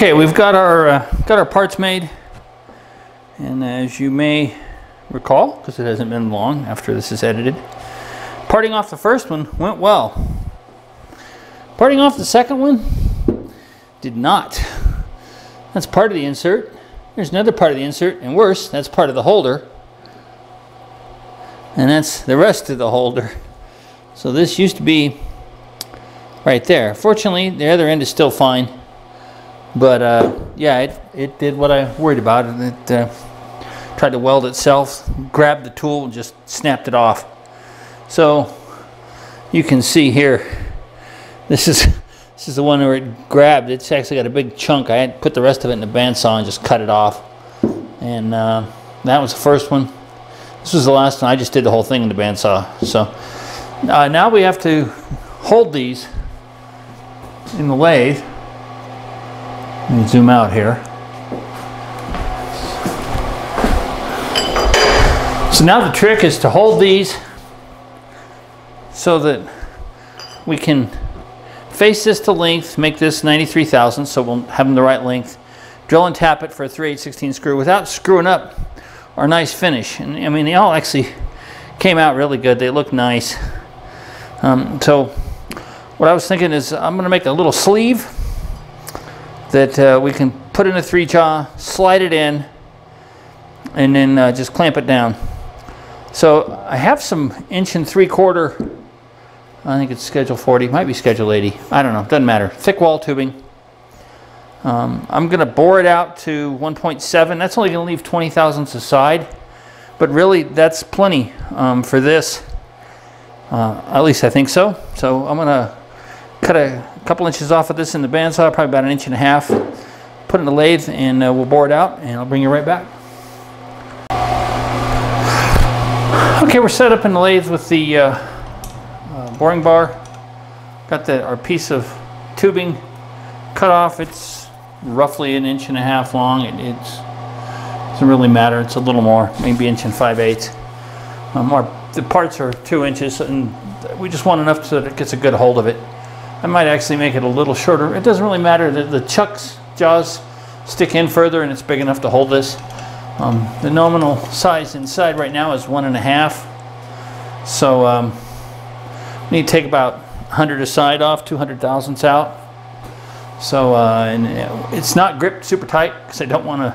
Okay, we've got our parts made, and as you may recall, because it hasn't been long after this is edited, parting off the first one went well. Parting off the second one did not. That's part of the insert. There's another part of the insert, and worse, that's part of the holder, and that's the rest of the holder. So this used to be right there. Fortunately, the other end is still fine. But yeah, it did what I worried about. It tried to weld itself, grabbed the tool, and just snapped it off. So you can see here, this is the one where it grabbed. It's actually got a big chunk. I had put the rest of it in the bandsaw and just cut it off. And that was the first one. This was the last one. I just did the whole thing in the bandsaw. So now we have to hold these in the lathe. Let me zoom out here. So now the trick is to hold these so that we can face this to length, make this 93 thousandths, so we'll have them the right length. Drill and tap it for a 3/8/16 screw without screwing up our nice finish. And I mean, they all actually came out really good. They look nice. So what I was thinking is I'm going to make a little sleeve that we can put in a 3-jaw, slide it in, and then just clamp it down. So I have some 1 3/4, I think it's schedule 40, might be schedule 80, I don't know, doesn't matter, thick wall tubing. I'm going to bore it out to 1.7. That's only going to leave 20 thousandths aside, but really that's plenty for this. At least I think so. So I'm going to cut a couple inches off of this in the bandsaw, probably about 1.5 inches. Put it in the lathe, and we'll bore it out, and I'll bring you right back. Okay, we're set up in the lathe with the boring bar. Got our piece of tubing cut off. It's roughly 1.5 inches long. It doesn't really matter. It's a little more, maybe 1 5/8. The parts are 2 inches, and we just want enough so that it gets a good hold of it. I might actually make it a little shorter. It doesn't really matter. The chuck's jaws stick in further, and it's big enough to hold this. The nominal size inside right now is 1.5. So we need to take about 100 aside off, 200 thousandths out. So and it's not gripped super tight because I don't want to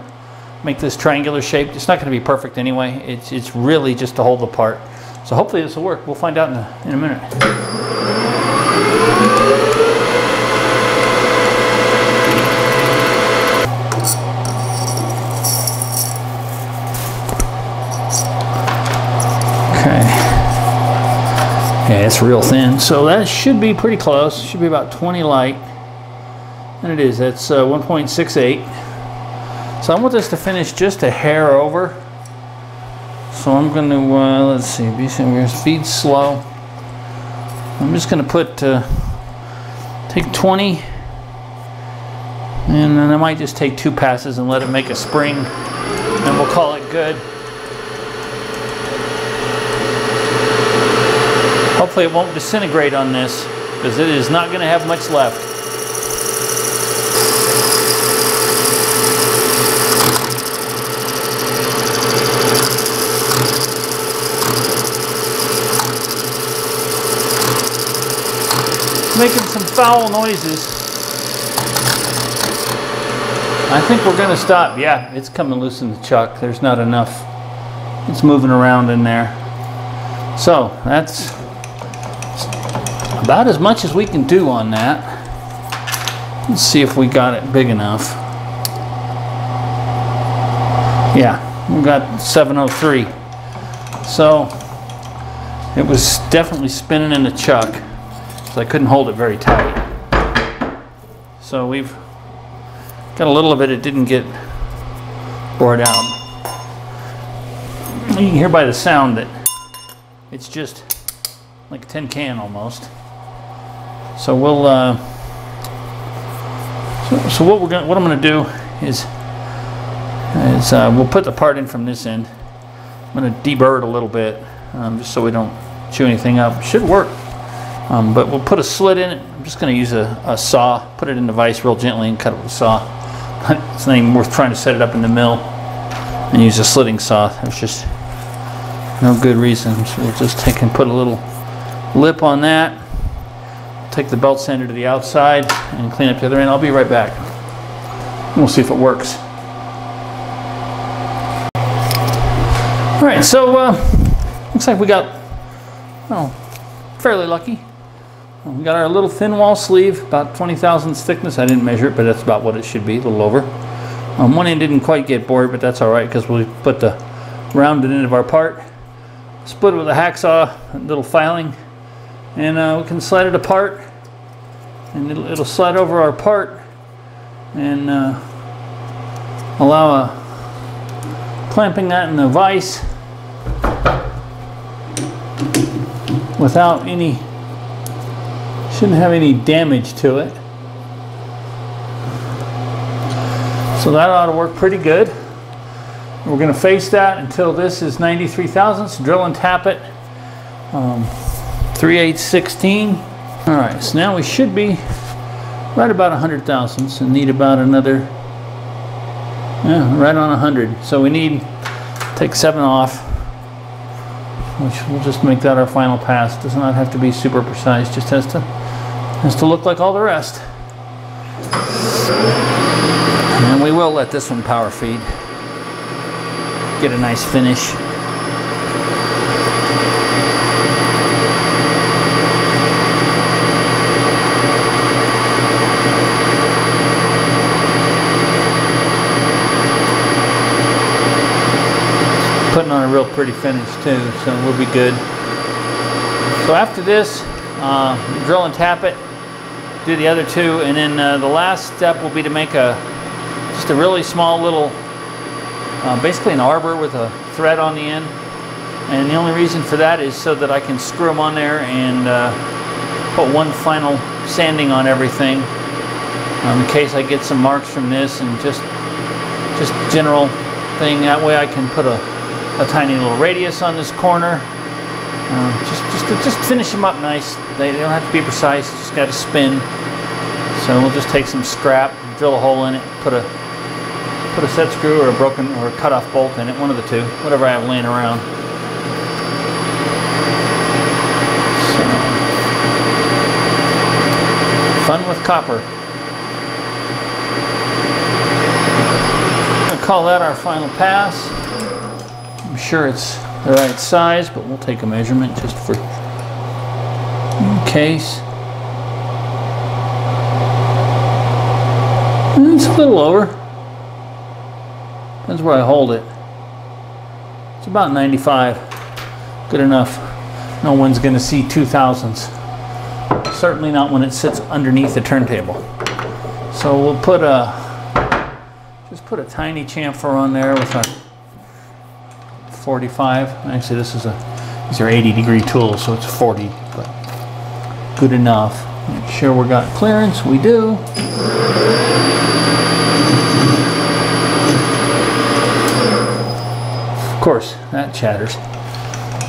make this triangular shape. It's not going to be perfect anyway. It's really just to hold the part. So hopefully this will work. We'll find out in a minute. Yeah, it's real thin, so that should be pretty close. Should be about 20 light, and it is. That's 1.68. So I want this to finish just a hair over. So I'm going to let's see. Feed slow. I'm just going to put take 20, and then I might just take 2 passes and let it make a spring, and we'll call it good. Hopefully it won't disintegrate on this, because it is not going to have much left. Making some foul noises. I think we're going to stop. Yeah, it's coming loose in the chuck. There's not enough. It's moving around in there. So that's about as much as we can do on that. Let's see if we got it big enough. Yeah, we got 703. So it was definitely spinning in the chuck, so I couldn't hold it very tight. So we've got a little of it. It didn't get bored out. You can hear by the sound that it's just like a tin can almost. So we'll so what I'm going to do is we'll put the part in from this end. I'm going to deburr it a little bit just so we don't chew anything up. Should work, but we'll put a slit in it. I'm just going to use a saw, put it in the vise real gently and cut it with a saw. it's not even worth trying to set it up in the mill and use a slitting saw. There's just no good reason. So we'll just take and put a little lip on that. Take the belt sander to the outside and clean up the other end. I'll be right back. We'll see if it works. All right, so looks like we got, well, fairly lucky. We got our little thin wall sleeve, about 20 thousandths thickness. I didn't measure it, but that's about what it should be, a little over. One end didn't quite get bored, but that's all right because we put the rounded end of our part, split it with a hacksaw, a little filing, and we can slide it apart, and it'll slide over our part and allow clamping that in the vise without any, shouldn't have any damage to it. So that ought to work pretty good. We're going to face that until this is 93 thousandths, drill and tap it, 3/8/16. All right, so now we should be right about 100 thousandths and need about another, yeah, right on 100. So we need, take 7 off, which we'll just make that our final pass. Does not have to be super precise, just has to look like all the rest. And we will let this one power feed. Get a nice finish. Putting on a real pretty finish too, so we'll be good. So after this, drill and tap it, do the other two, and then the last step will be to make just a really small little, basically an arbor with a thread on the end. And the only reason for that is so that I can screw them on there and put one final sanding on everything, in case I get some marks from this, and just general thing. That way I can put a tiny little radius on this corner. Just finish them up nice. They don't have to be precise, just got to spin. So we'll just take some scrap, drill a hole in it, put a set screw or a broken or a cut off bolt in it, one of the two, whatever I have laying around. So, fun with copper. I'll call that our final pass. I'm sure it's the right size, but we'll take a measurement just for in case. It's a little over. Depends where I hold it. It's about 95. Good enough. No one's going to see 2 thousandths. Certainly not when it sits underneath the turntable. So we'll put just put a tiny chamfer on there with a 45. Actually, these are 80-degree tools, so it's 40, but good enough. Make sure we got clearance. We do. Of course, that chatters.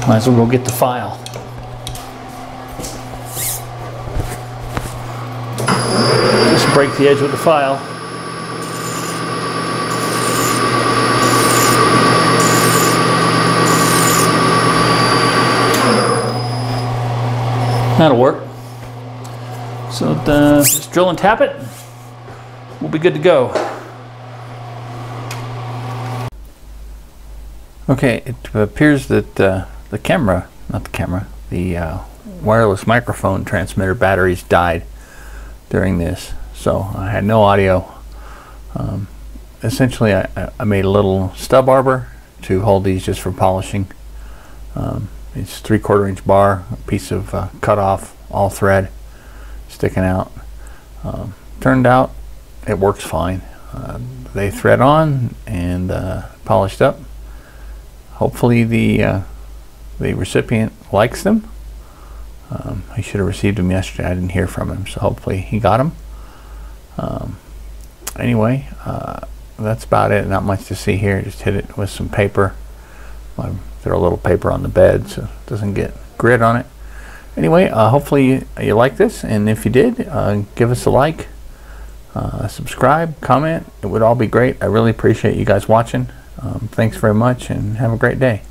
Might as well go get the file. Just break the edge with the file. That'll work. So just drill and tap it. We'll be good to go. Okay, it appears that the wireless microphone transmitter batteries died during this, so I had no audio. Essentially, I made a little stub barber to hold these just for polishing. It's 3/4 inch bar, a piece of cut off all thread sticking out. Turned out it works fine. They thread on and polished up. Hopefully the recipient likes them. He should have received them yesterday. I didn't hear from him, so hopefully he got them. Anyway, that's about it. Not much to see here. Just hit it with some paper. Throw a little paper on the bed so it doesn't get grit on it. Anyway, hopefully you like this, and if you did, give us a like. subscribe, comment. It would all be great. I really appreciate you guys watching. Thanks very much and have a great day.